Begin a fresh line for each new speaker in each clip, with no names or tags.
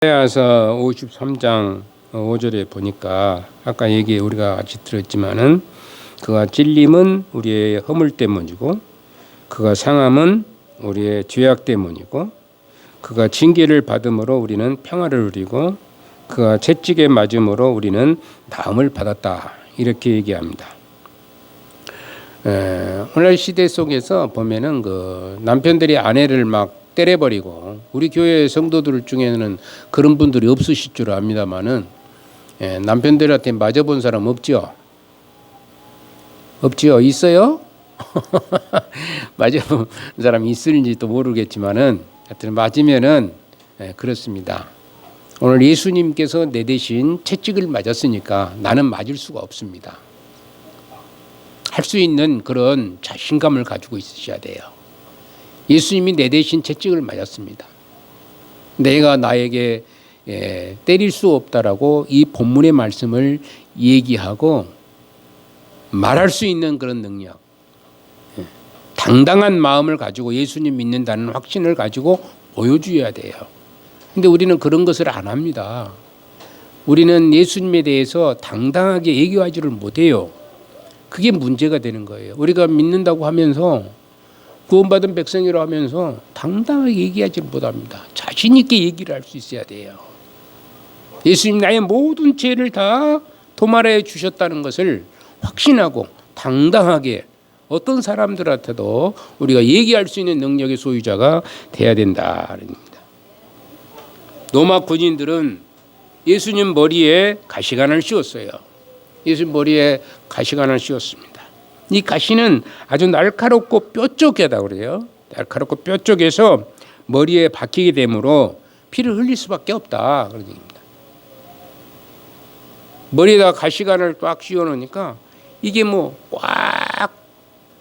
이사야서 53장 5절에 보니까 아까 우리가 같이 들었지만은 그가 찔림은 우리의 허물 때문이고 그가 상함은 우리의 죄악 때문이고 그가 징계를 받음으로 우리는 평화를 누리고 그가 채찍에 맞음으로 우리는 나음을 받았다, 이렇게 얘기합니다. 오늘 시대 속에서 보면은 그 남편들이 아내를 막 때려버리고, 우리 교회 성도들 중에는 그런 분들이 없으실 줄 압니다만은 남편들한테 맞아본 사람 없죠? 없죠? 있어요? 맞아본 사람이 있을지도 모르겠지만은 하여튼 맞으면은 그렇습니다. 오늘 예수님께서 내 대신 채찍을 맞았으니까 나는 맞을 수가 없습니다. 할 수 있는 그런 자신감을 가지고 있으셔야 돼요. 예수님이 내 대신 채찍을 맞았습니다. 내가 나에게 때릴 수 없다라고 이 본문의 말씀을 얘기하고 말할 수 있는 그런 능력, 당당한 마음을 가지고 예수님 믿는다는 확신을 가지고 보여줘야 돼요. 근데 우리는 그런 것을 안 합니다. 우리는 예수님에 대해서 당당하게 얘기하지를 못해요. 그게 문제가 되는 거예요. 우리가 믿는다고 하면서, 구원받은 백성이라고 하면서 당당하게 얘기하지 못합니다. 자신 있게 얘기를 할 수 있어야 돼요. 예수님 나의 모든 죄를 다 도말해 주셨다는 것을 확신하고 당당하게 어떤 사람들한테도 우리가 얘기할 수 있는 능력의 소유자가 돼야 된다는 겁니다. 로마 군인들은 예수님 머리에 가시관을 씌웠어요. 예수님 머리에 가시관을 씌웠습니다. 이 가시는 아주 날카롭고 뾰족하다고 그래요. 날카롭고 뾰족해서 머리에 박히게 되므로 피를 흘릴 수밖에 없다, 그런 얘기입니다. 머리에다 가시관을 꽉 씌워놓으니까 이게 뭐 꽉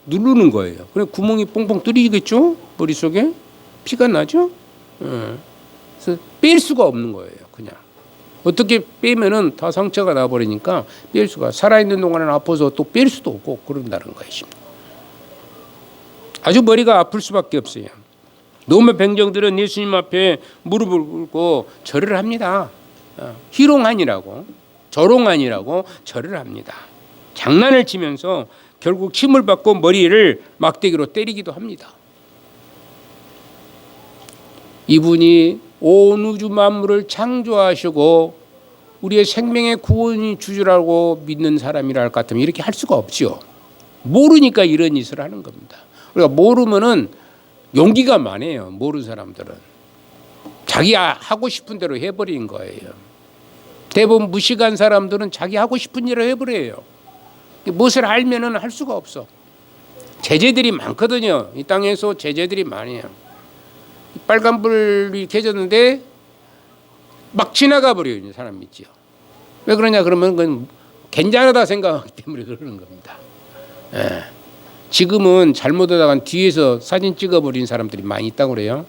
누르는 거예요. 그래 구멍이 뽕뽕 뚫리겠죠? 머릿속에 피가 나죠? 그래서 뺄 수가 없는 거예요. 그냥 어떻게 빼면은 다 상처가 나버리니까 뺄 수가, 살아있는 동안은 아파서 또 뺄 수도 없고 그런다는 것입니다. 아주 머리가 아플 수밖에 없어요. 로마 병정들은 예수님 앞에 무릎을 꿇고 절을 합니다. 희롱하니라고, 조롱하니라고 절을 합니다. 장난을 치면서 결국 침을 받고 머리를 막대기로 때리기도 합니다. 이분이 온 우주 만물을 창조하시고 우리의 생명의 구원이 주주라고 믿는 사람이라 할 것 같으면 이렇게 할 수가 없죠. 모르니까 이런 짓을 하는 겁니다. 우리가 모르면은 용기가 많아요. 모르는 사람들은 자기 하고 싶은 대로 해버리는 거예요. 대부분 무식한 사람들은 자기 하고 싶은 일을 해버려요. 무엇을 알면은 할 수가 없어. 제재들이 많거든요. 이 땅에서 제재들이 많아요. 빨간불이 켜졌는데 막 지나가 버려요. 사람 있지요. 왜 그러냐 그러면 그건 괜찮하다 생각하기 때문에 그러는 겁니다. 지금은 잘못하다가 뒤에서 사진 찍어버린 사람들이 많이 있다고 그래요.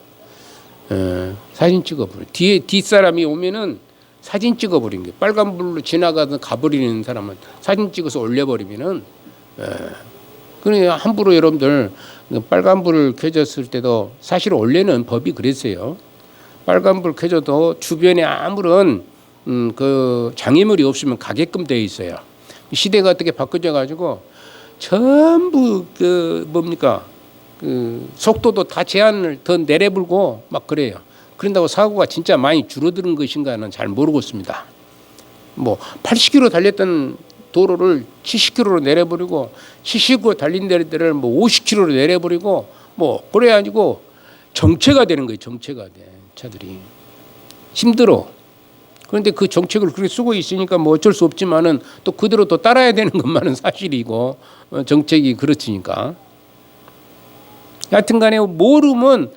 사진 찍어버려. 뒤에 뒷사람이 오면은 사진 찍어버린 게, 빨간불로 지나가던 가버리는 사람은 사진 찍어서 올려버리면은, 그러니까 함부로 여러분들 빨간불을 켜졌을 때도 사실 원래는 법이 그랬어요. 빨간불 켜져도 주변에 아무런 그 장애물이 없으면 가게끔 되어 있어요. 시대가 어떻게 바뀌어져 가지고 전부 그 뭡니까 그 속도도 다 제한을 더 내려불고 막 그래요. 그런다고 사고가 진짜 많이 줄어드는 것인가는 잘 모르겠습니다. 뭐 80km 달렸던 도로를 70km로 내려버리고 70km 달린 데를 뭐 50km로 내려버리고 뭐 그래가지고 정체가 되는 거예요. 정체가 돼. 차들이 힘들어. 그런데 그 정책을 그렇게 쓰고 있으니까 뭐 어쩔 수 없지만은 또 그대로 또 따라야 되는 것만은 사실이고, 정책이 그렇으니까. 하여튼간에 모르면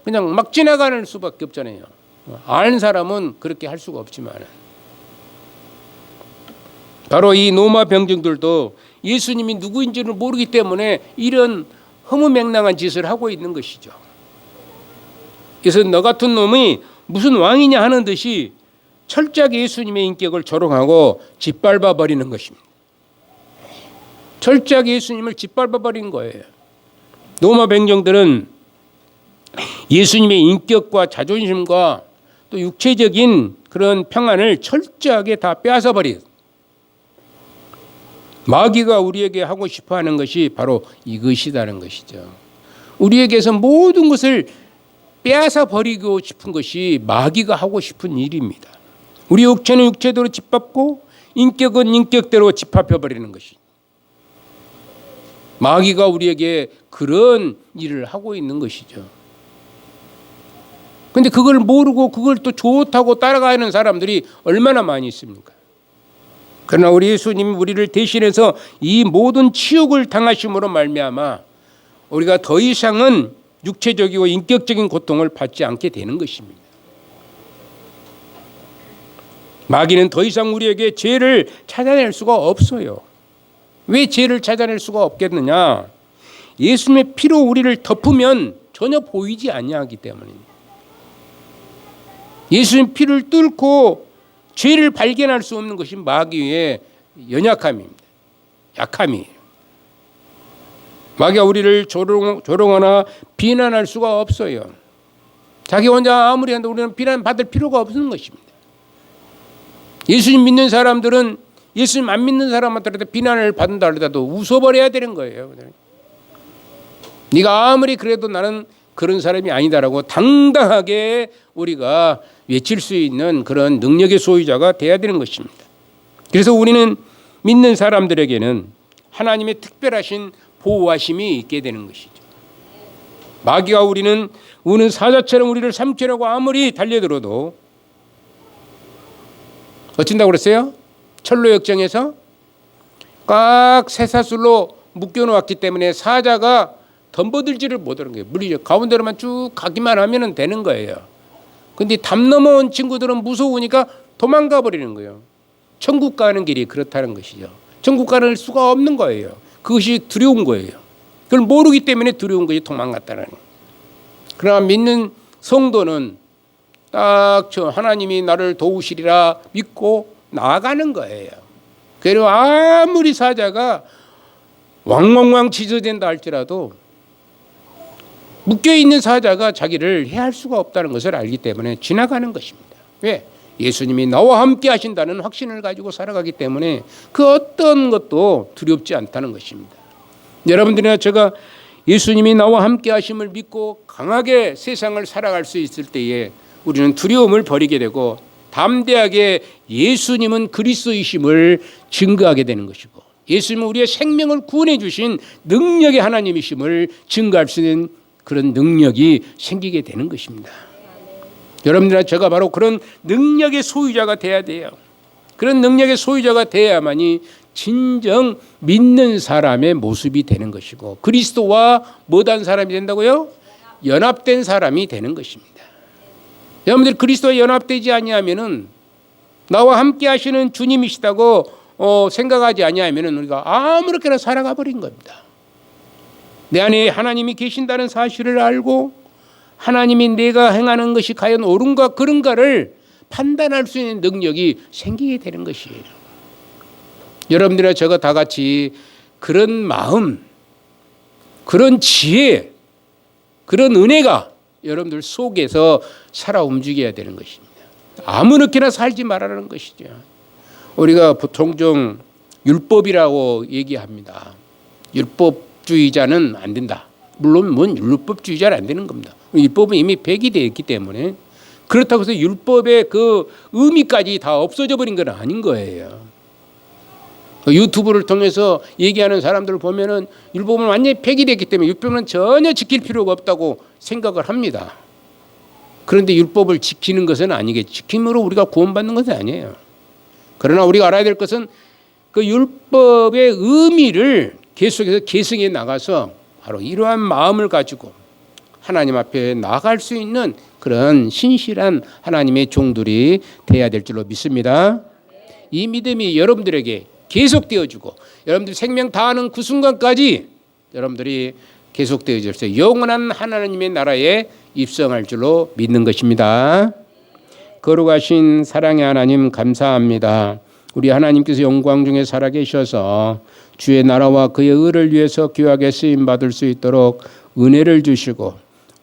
그냥 막 지나가는 수밖에 없잖아요. 아는 사람은 그렇게 할 수가 없지만은. 바로 이 로마 병정들도 예수님이 누구인지를 모르기 때문에 이런 허무맹랑한 짓을 하고 있는 것이죠. 그래서 너 같은 놈이 무슨 왕이냐 하는 듯이 철저하게 예수님의 인격을 조롱하고 짓밟아 버리는 것입니다. 철저하게 예수님을 짓밟아 버린 거예요. 로마 병정들은 예수님의 인격과 자존심과 또 육체적인 그런 평안을 철저하게 다 빼앗아 버린 마귀가 우리에게 하고 싶어 하는 것이 바로 이것이라는 것이죠. 우리에게서 모든 것을 빼앗아 버리고 싶은 것이 마귀가 하고 싶은 일입니다. 우리 육체는 육체대로 짓밟고 인격은 인격대로 짓밟혀 버리는 것이. 마귀가 우리에게 그런 일을 하고 있는 것이죠. 그런데 그걸 모르고 그걸 또 좋다고 따라가는 사람들이 얼마나 많이 있습니까? 그러나 우리 예수님이 우리를 대신해서 이 모든 치욕을 당하심으로 말미암아 우리가 더 이상은 육체적이고 인격적인 고통을 받지 않게 되는 것입니다. 마귀는 더 이상 우리에게 죄를 찾아낼 수가 없어요. 왜 죄를 찾아낼 수가 없겠느냐? 예수님의 피로 우리를 덮으면 전혀 보이지 아니하기 때문입니다. 예수님 피를 뚫고 죄를 발견할 수 없는 것이 마귀의 연약함입니다. 약함이에요. 마귀가 우리를 조롱하나 비난할 수가 없어요. 자기 혼자 아무리 한다 우리는 비난받을 필요가 없는 것입니다. 예수님 믿는 사람들은 예수님 안 믿는 사람한테 비난을 받는다 하더라도 웃어버려야 되는 거예요. 네가 아무리 그래도 나는 그런 사람이 아니다라고 당당하게 우리가 외칠 수 있는 그런 능력의 소유자가 돼야 되는 것입니다. 그래서 우리는 믿는 사람들에게는 하나님의 특별하신 보호하심이 있게 되는 것이죠. 마귀가 우리는 우는 사자처럼 우리를 삼키려고 아무리 달려들어도 어쩐다고 그랬어요? 철로 역정에서 꽉 쇠사슬로 묶여놓았기 때문에 사자가 덤버들지를 못하는 거예요. 물리죠. 가운데로만 쭉 가기만 하면 되는 거예요. 근데 담 넘어온 친구들은 무서우니까 도망가 버리는 거예요. 천국 가는 길이 그렇다는 것이죠. 천국 가는 수가 없는 거예요. 그것이 두려운 거예요. 그걸 모르기 때문에 두려운 것이 도망갔다는 거예요. 그러나 믿는 성도는 딱 저 하나님이 나를 도우시리라 믿고 나아가는 거예요. 그리고 아무리 사자가 왕왕왕 짖어댄다 할지라도 묶여있는 사자가 자기를 해할 수가 없다는 것을 알기 때문에 지나가는 것입니다. 왜? 예수님이 나와 함께 하신다는 확신을 가지고 살아가기 때문에 그 어떤 것도 두렵지 않다는 것입니다. 여러분들이나 제가 예수님이 나와 함께 하심을 믿고 강하게 세상을 살아갈 수 있을 때에 우리는 두려움을 버리게 되고 담대하게 예수님은 그리스도이심을 증거하게 되는 것이고 예수님은 우리의 생명을 구원해 주신 능력의 하나님이심을 증거할 수 있는 그런 능력이 생기게 되는 것입니다. 여러분들이나 제가 바로 그런 능력의 소유자가 돼야 돼요. 그런 능력의 소유자가 돼야만이 진정 믿는 사람의 모습이 되는 것이고 그리스도와 뭐한 사람이 된다고요? 연합된 사람이 되는 것입니다. 여러분들 그리스도와 연합되지 아니하면은 나와 함께 하시는 주님이시다고 생각하지 아니하면은 우리가 아무렇게나 살아가 버린 겁니다. 내 안에 하나님이 계신다는 사실을 알고 하나님이 내가 행하는 것이 과연 옳은가 그런가를 판단할 수 있는 능력이 생기게 되는 것이에요. 여러분들이나 저가 다 같이 그런 마음, 그런 지혜, 그런 은혜가 여러분들 속에서 살아 움직여야 되는 것입니다. 아무렇게나 살지 말라는 것이죠. 우리가 보통 좀 율법이라고 얘기합니다. 율법주의자는 안 된다. 물론 율법주의자는 안 되는 겁니다. 율법은 이미 폐기되어 있기 때문에 그렇다고 해서 율법의 그 의미까지 다 없어져 버린 건 아닌 거예요. 유튜브를 통해서 얘기하는 사람들을 보면은 율법은 완전히 폐기됐기 때문에 율법은 전혀 지킬 필요가 없다고 생각을 합니다. 그런데 율법을 지키는 것은 아니겠죠. 지킴으로 우리가 구원받는 것은 아니에요. 그러나 우리가 알아야 될 것은 그 율법의 의미를 계속해서 계승해 나가서 바로 이러한 마음을 가지고 하나님 앞에 나아갈 수 있는 그런 신실한 하나님의 종들이 돼야 될 줄로 믿습니다. 이 믿음이 여러분들에게 계속되어주고 여러분들 생명 다하는 그 순간까지 여러분들이 계속되어져서 영원한 하나님의 나라에 입성할 줄로 믿는 것입니다. 거룩하신 사랑의 하나님 감사합니다. 우리 하나님께서 영광 중에 살아계셔서 주의 나라와 그의 의를 위해서 귀하게 쓰임받을 수 있도록 은혜를 주시고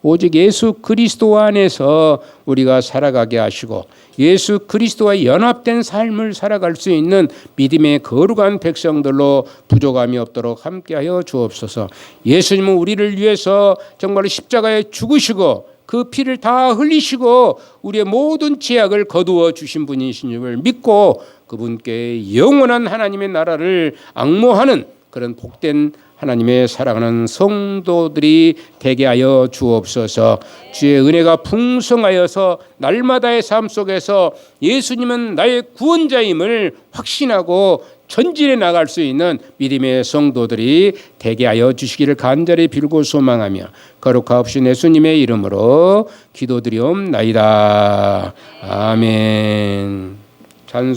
오직 예수 그리스도 안에서 우리가 살아가게 하시고 예수 그리스도와 연합된 삶을 살아갈 수 있는 믿음의 거룩한 백성들로 부족함이 없도록 함께하여 주옵소서. 예수님은 우리를 위해서 정말 십자가에 죽으시고 그 피를 다 흘리시고 우리의 모든 죄악을 거두어 주신 분이신 줄 믿고 그분께 영원한 하나님의 나라를 앙모하는 그런 복된 하나님의 사랑하는 성도들이 되게 하여 주옵소서. 주의 은혜가 풍성하여서 날마다의 삶 속에서 예수님은 나의 구원자임을 확신하고 전진해 나갈 수 있는 믿음의 성도들이 되게 하여 주시기를 간절히 빌고 소망하며 거룩하옵신 예수님의 이름으로 기도드리옵나이다. 아멘. 찬송